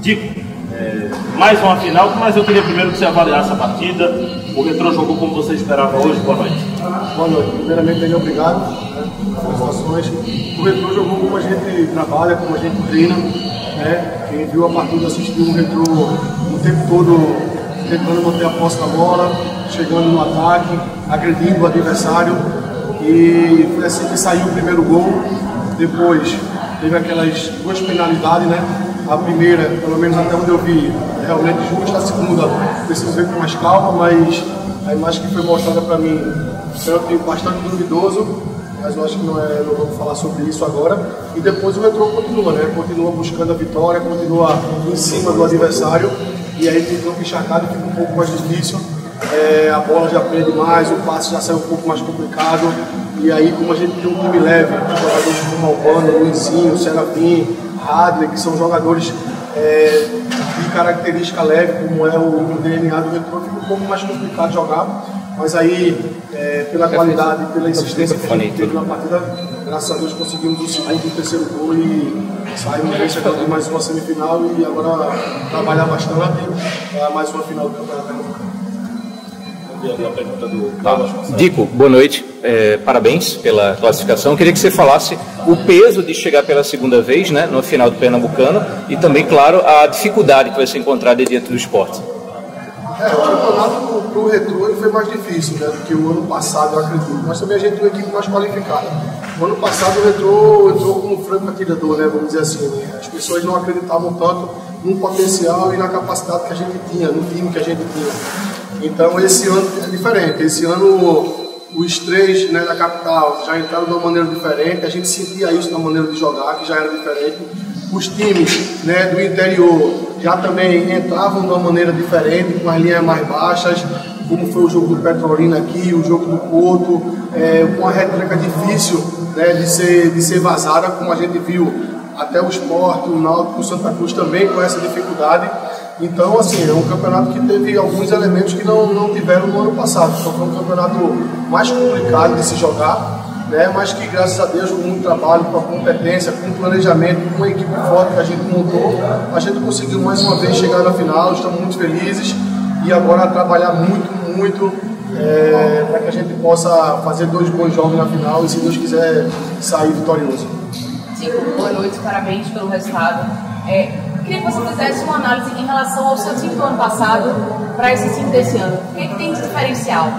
Dico, mais uma final, mas eu queria primeiro que você avaliasse a partida. O Retrô jogou como você esperava hoje. Boa noite. Boa noite. Primeiramente, obrigado pelas ações. O Retrô jogou como a gente trabalha, como a gente treina. Quem viu a partida assistiu o Retrô o tempo todo tentando manter a posse da bola, chegando no ataque, agredindo o adversário. E foi assim que saiu o primeiro gol. Depois teve aquelas duas penalidades, A primeira, pelo menos até onde eu vi, realmente justa. A segunda, preciso ver com mais calma, mas a imagem que foi mostrada para mim foi bastante duvidoso, mas eu acho que não vamos falar sobre isso agora. E depois o Retrô continua, Continua buscando a vitória, continua em cima do adversário, e aí tem um encharcado e fica um pouco mais difícil. A bola já prende mais, o passe já sai um pouco mais complicado, e aí como a gente tem um time leve, jogadores como Albano, Luizinho, Serafim, Hadley, que são jogadores de característica leve, como é o DNA do Retrô, fica um pouco mais complicado jogar, mas aí pela qualidade, pela insistência que a gente teve na partida, graças a Deus conseguimos o segundo e o terceiro gol e saímos vencedores de mais uma semifinal e agora trabalhar bastante para mais uma final do campeonato. Dico, boa noite, parabéns pela classificação. Queria que você falasse o peso de chegar pela segunda vez, no final do Pernambucano, e também, claro, a dificuldade que vai ser encontrada diante do Sport. O campeonato para o Retrô foi mais difícil do que o ano passado, eu acredito, mas também a gente tem uma equipe mais qualificada. No ano passado o Retrô entrou como franco atirador, vamos dizer assim. As pessoas não acreditavam tanto no potencial e na capacidade que a gente tinha, no time que a gente tinha. Então esse ano é diferente. Esse ano os três da capital já entraram de uma maneira diferente, a gente sentia isso na maneira de jogar, que já era diferente. Os times do interior já também entravam de uma maneira diferente, com as linhas mais baixas, como foi o jogo do Petrolina aqui, o jogo do Porto, com a retranca difícil de ser vazada, como a gente viu até o Sport, o Náutico, o Santa Cruz também com essa dificuldade. Então, assim, é um campeonato que teve alguns elementos que não tiveram no ano passado. Então, foi um campeonato mais complicado de se jogar, mas que, graças a Deus, com muito trabalho, com a competência, com o planejamento, com a equipe forte que a gente montou, a gente conseguiu mais uma vez chegar na final. Estamos muito felizes e agora trabalhar muito para que a gente possa fazer 2 bons jogos na final e, se Deus quiser, sair vitorioso. Dico, boa noite, parabéns pelo resultado. Queria que você fizesse uma análise em relação ao seu time do ano passado para esse time desse ano. O que tem de diferencial?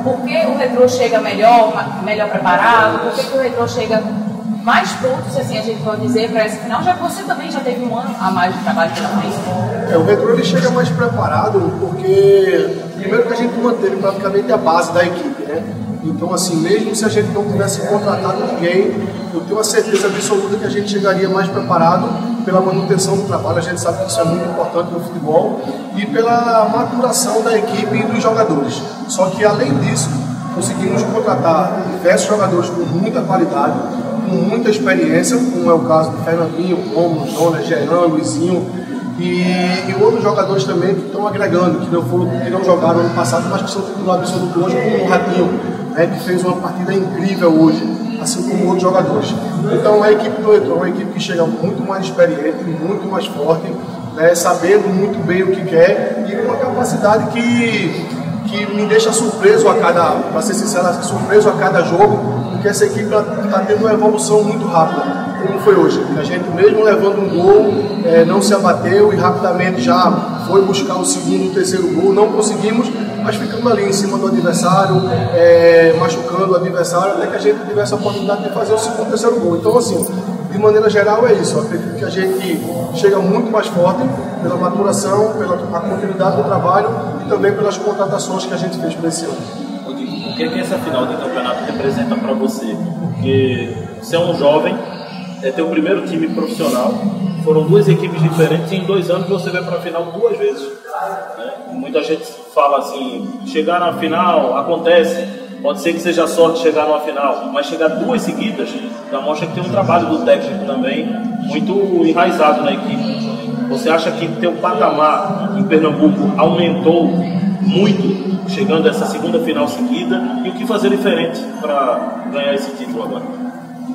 Por que o Retrô chega melhor preparado? Por que o Retrô chega mais pronto, se assim a gente pode dizer, para essa final? Já que você também já teve um ano a mais de trabalho pela frente. O Retrô ele chega mais preparado porque, primeiro, que a gente manteve praticamente a base da equipe, Então, assim, mesmo se a gente não tivesse contratado ninguém, eu tenho a certeza absoluta que a gente chegaria mais preparado pela manutenção do trabalho. A gente sabe que isso é muito importante no futebol e pela maturação da equipe e dos jogadores. Só que, além disso, conseguimos contratar diversos jogadores com muita qualidade, com muita experiência, como é o caso do Fernandinho, Romulo, Jonas, Jean, Luizinho, e outros jogadores também que estão agregando, que não jogaram ano passado, mas que são titulares absolutos hoje, como o Ratinho, que fez uma partida incrível hoje, assim como outros jogadores. Então a equipe do Retrô é uma equipe que chega muito mais experiente, muito mais forte, sabendo muito bem o que quer e com uma capacidade que me deixa surpreso para ser sincero, surpreso a cada jogo, porque essa equipe está tendo uma evolução muito rápida, como foi hoje. A gente, mesmo levando um gol, não se abateu e rapidamente já foi buscar o segundo e o terceiro gol. Não conseguimos, mas ficamos ali em cima do adversário, machucando o adversário, até que a gente tivesse a oportunidade de fazer o segundo e o terceiro gol. Então, assim, de maneira geral é isso. Eu acredito que a gente chega muito mais forte pela maturação, pela continuidade do trabalho e também pelas contratações que a gente fez para esse ano. O que essa final de campeonato representa para você? Porque você é um jovem, é teu primeiro time profissional, foram 2 equipes diferentes e em 2 anos você vai para a final 2 vezes. Muita gente fala assim, chegar na final acontece, pode ser que seja sorte chegar numa final, mas chegar 2 seguidas já mostra que tem um trabalho do técnico também muito enraizado na equipe. Você acha que teu patamar em Pernambuco aumentou muito, chegando a essa segunda final seguida, e o que fazer diferente para ganhar esse título agora?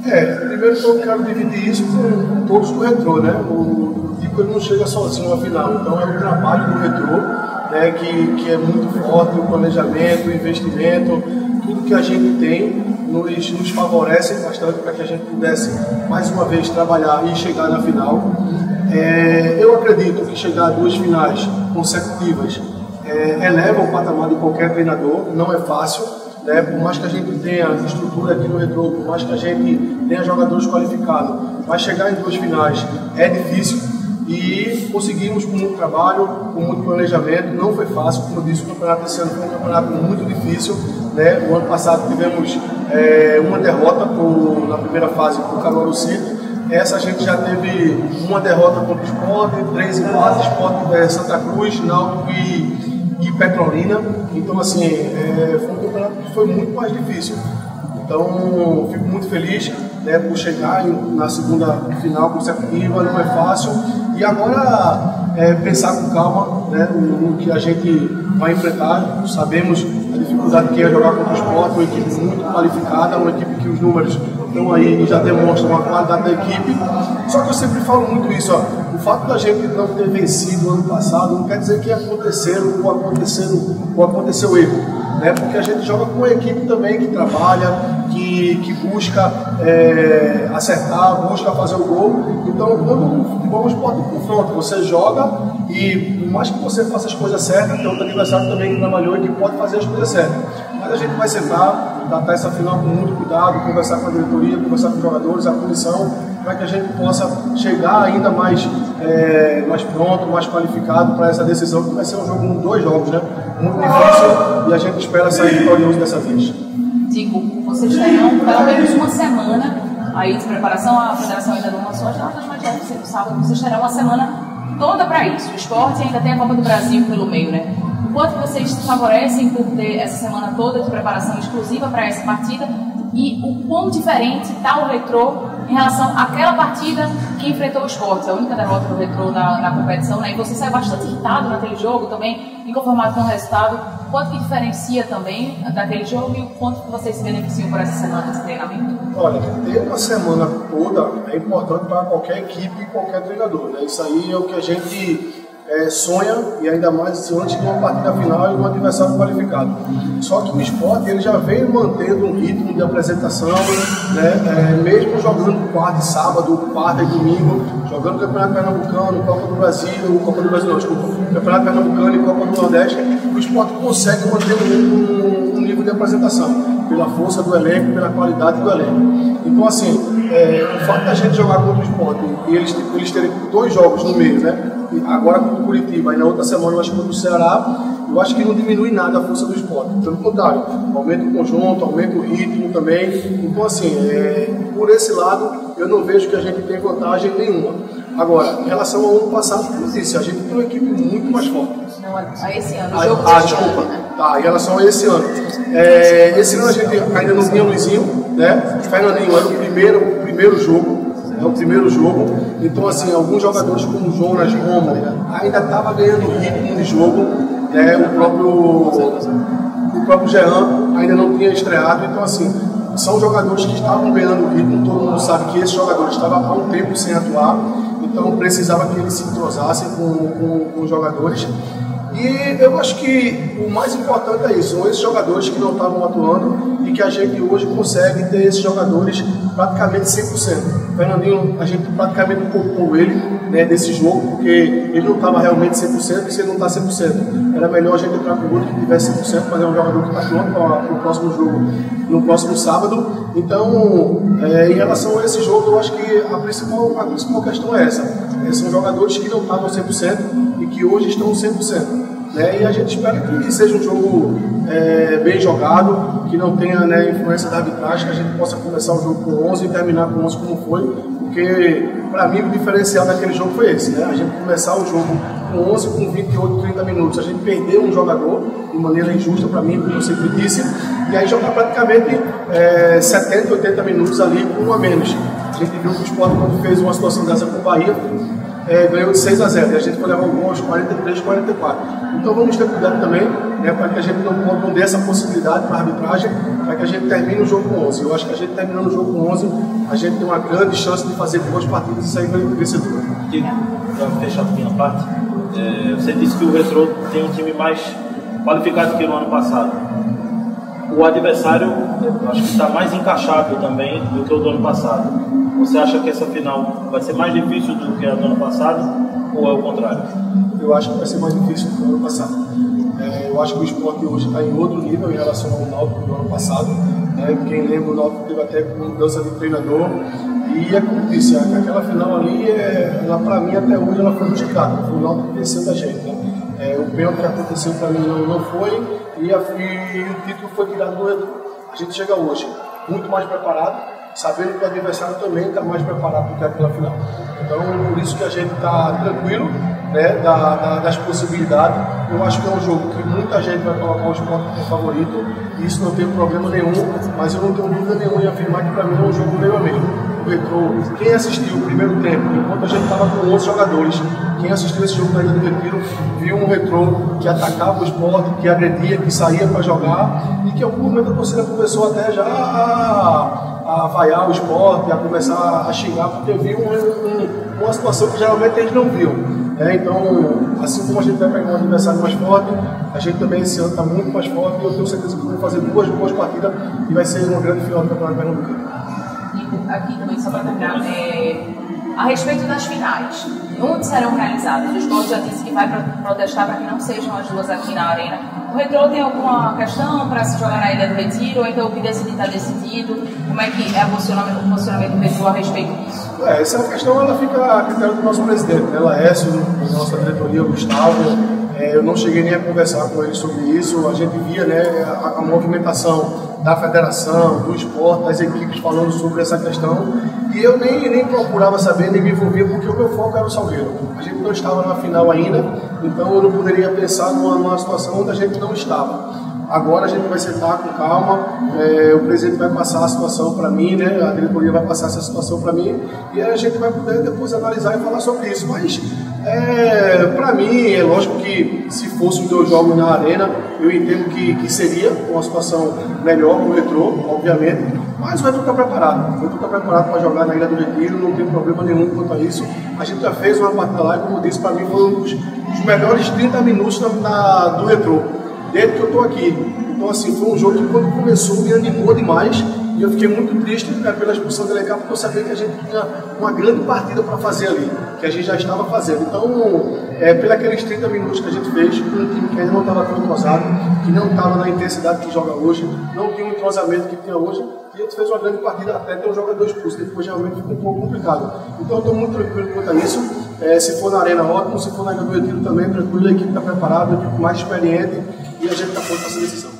Primeiro que eu quero dividir isso com todos do Retrô, né? O Tico não chega sozinho à final, então é o trabalho do Retrô, né, que é muito forte, o planejamento, o investimento, tudo que a gente tem nos favorece bastante para que a gente pudesse mais uma vez trabalhar e chegar na final. Eu acredito que chegar a 2 finais consecutivas eleva o patamar de qualquer treinador, não é fácil, né? Por mais que a gente tenha estrutura aqui no Retrô, por mais que a gente tenha jogadores qualificados, mas chegar em 2 finais é difícil e conseguimos com muito trabalho, com muito planejamento. Não foi fácil, como eu disse, o campeonato desse ano foi um campeonato muito difícil, né? O ano passado tivemos uma derrota na primeira fase para o Caruaru City. Essa a gente já teve uma derrota contra o Sport, 3 empates, Sport, Santa Cruz, Náutico e Petrolina. Então, assim, foi um campeonato que foi muito mais difícil. Então, fico muito feliz, né, por chegar na segunda final consecutiva, não é fácil. E agora, pensar com calma, né, no que a gente vai enfrentar. Sabemos a dificuldade que é jogar contra o Sport, uma equipe muito qualificada, uma equipe que os números estão aí e já demonstram a qualidade da equipe. Só que eu sempre falo muito isso, ó, o fato da gente não ter vencido ano passado não quer dizer que aconteceu erro, né? Porque a gente joga com uma equipe também que trabalha, que busca acertar, busca fazer o gol. Então, quando o futebol é um esporte de confronto, você joga e, por mais que você faça as coisas certas, tem outro adversário também que trabalhou e que pode fazer as coisas certas. Mas a gente vai sentar, tratar essa final com muito cuidado, conversar com a diretoria, conversar com os jogadores, a comissão, para que a gente possa chegar ainda mais pronto, mais qualificado para essa decisão, que vai ser um jogo, 2 jogos, né? Muito difícil, e a gente espera sair vitorioso dessa vez. Tico, vocês terão pelo menos uma semana aí de preparação, a federação ainda não lançou as datas, mas deve ser no sábado, vocês terão uma semana toda para isso. O esporte ainda tem a Copa do Brasil pelo meio, né? O quanto vocês se favorecem por ter essa semana toda de preparação exclusiva para essa partida e o quão diferente está o Retrô em relação àquela partida que enfrentou o Sport, a única derrota do Retrô na competição, né? E você saiu bastante irritado naquele jogo também, inconformado com o resultado. O quanto que diferencia também daquele jogo e o quanto que vocês se beneficiam por essa semana de treinamento? Olha, ter uma semana toda é importante para qualquer equipe e qualquer treinador, né? Isso aí é o que a gente sonha, e ainda mais antes de uma partida final e de um adversário qualificado. Só que o Sport ele já vem mantendo um ritmo de apresentação, né? Mesmo jogando quarta e sábado, quarta e domingo, jogando Campeonato Pernambucano, Copa do Brasil, Campeonato Pernambucano e Copa do Nordeste, o Sport consegue manter um nível de apresentação, pela força do elenco, pela qualidade do elenco. Então, assim, o fato da gente jogar contra o Sport e eles terem 2 jogos no meio, né? Agora contra o Curitiba e na outra semana eu acho que contra o Ceará, eu acho que não diminui nada a força do Sport. Pelo contrário, aumenta o conjunto, aumenta o ritmo também. Então, assim, por esse lado, eu não vejo que a gente tem vantagem nenhuma. Agora, em relação ao ano passado, como eu disse, a gente tem uma equipe muito mais forte. Não, a esse ano. Desculpa. Tá, em relação a esse ano. Esse ano a gente ainda não tinha o Luizinho, né? O Fernandinho era o primeiro jogo. É o primeiro jogo, então assim, alguns jogadores como o Jonas Romo ainda estava ganhando ritmo de jogo, né? O próprio Jean ainda não tinha estreado, então assim, são jogadores que estavam ganhando ritmo, todo mundo sabe que esse jogador estava há um tempo sem atuar, então precisava que eles se entrosassem com os jogadores. E eu acho que o mais importante é isso, são esses jogadores que não estavam atuando e que a gente hoje consegue ter esses jogadores praticamente 100%. O Fernandinho, a gente praticamente poupou ele, né, desse jogo, porque ele não estava realmente 100% e se ele não está 100%, era melhor a gente entrar com o outro que tivesse 100%, mas é um jogador que está pronto para o próximo jogo, no próximo sábado. Então, em relação a esse jogo, eu acho que a principal questão é essa. São jogadores que não estavam 100% e que hoje estão 100%. Né? E a gente espera que seja um jogo bem jogado, que não tenha, né, influência da arbitragem, que a gente possa começar o jogo com 11 e terminar com 11 como foi, porque para mim o diferencial daquele jogo foi esse, né? A gente começar o jogo com 11, com 28, 30 minutos, a gente perdeu um jogador de maneira injusta para mim, como eu sempre disse, e aí jogar praticamente 70, 80 minutos ali com um a menos. A gente viu que o Sport, quando fez uma situação dessa com o Bahia, ganhou de 6-0, e a gente foi levar o gol aos 43, 44. Então vamos ter cuidado também, né, para que a gente não dê essa possibilidade para a arbitragem, para que a gente termine o jogo com 11. Eu acho que a gente terminando o jogo com 11, a gente tem uma grande chance de fazer boas partidas e sair vencedor. Para fechar aqui na parte, você disse que o Retrô tem um time mais qualificado que no ano passado. O adversário, acho que está mais encaixado também do que o do ano passado. Você acha que essa final vai ser mais difícil do que a do ano passado ou é o contrário? Eu acho que vai ser mais difícil do que o ano passado. Eu acho que o Sport hoje está em outro nível em relação ao Náutico do ano passado. Quem lembra, o Náutico teve até mudança de treinador. E é como disse, aquela final ali, para mim até hoje ela foi indicada. Foi o Náutico que venceu da gente. O pênalti que aconteceu para mim não foi e o título foi tirado do Retrô. A gente chega hoje muito mais preparado, sabendo que o adversário também está mais preparado do que aquela final. Então, por isso que a gente está tranquilo, né, das possibilidades. Eu acho que é um jogo que muita gente vai colocar o Sport como favorito, e isso não tem problema nenhum, mas eu não tenho dúvida nenhuma em afirmar que para mim é um jogo meio a meio. O Retrô, quem assistiu o primeiro tempo, enquanto a gente estava com 11 jogadores, quem assistiu esse jogo da Ilha do Retiro, viu um Retrô que atacava o Sport, que agredia, que saía para jogar, e que em algum momento a torcida começou até já a vaiar o Sport, a começar a xingar, porque viu uma situação que geralmente eles não viam. Então, assim como a gente vai pegar um adversário mais forte, a gente também esse ano está muito mais forte, e eu tenho certeza que vamos fazer duas boas partidas e vai ser uma grande final do Campeonato Pernambucano. Aqui também, só para terminar, a respeito das finais, onde serão realizadas? O Sport já disse que vai protestar para que não sejam as duas aqui na Arena. O Retrô tem alguma questão para se jogar na Ilha do Retiro, ou então o que decidir está decidido? Como é que é o posicionamento do Retrô a respeito disso? Essa questão ela fica a critério do nosso presidente, né? Laércio, da nossa diretoria, Gustavo. Eu não cheguei nem a conversar com ele sobre isso. A gente via, né, a movimentação da federação, do esporte, das equipes falando sobre essa questão, e eu nem procurava saber, nem me envolvia, porque o meu foco era o Salgueiro. A gente não estava na final ainda, então eu não poderia pensar numa situação onde a gente não estava. Agora a gente vai sentar com calma, o presidente vai passar a situação para mim, né? A diretoria vai passar essa situação para mim, e a gente vai poder depois analisar e falar sobre isso. Mas, para mim, é lógico que se fosse os dois jogos na Arena, eu entendo que seria uma situação melhor para o Retrô, obviamente, mas o Retrô está preparado. O Retrô está preparado para jogar na Ilha do Retiro, não tem problema nenhum quanto a isso. A gente já fez uma partida lá e, como eu disse, para mim foi um dos melhores 30 minutos do Retrô, desde que eu estou aqui. Então, assim, foi um jogo que quando começou me animou demais, e eu fiquei muito triste pela expulsão do Lecar, porque eu sabia que a gente tinha uma grande partida para fazer ali, que a gente já estava fazendo. Então, pelos aqueles 30 minutos que a gente fez, com um time que ainda não estava tão entrosado, que não estava na intensidade que joga hoje, não tinha o entrosamento que tinha hoje, e a gente fez uma grande partida até ter um jogador expulso, depois realmente ficou um pouco complicado. Então, eu estou muito tranquilo quanto a isso. Se for na Arena, ótimo, se for na Ilha do Retiro também, tranquilo, a equipe está preparada, a equipe mais experiente, e a gente está pronto para essa decisão.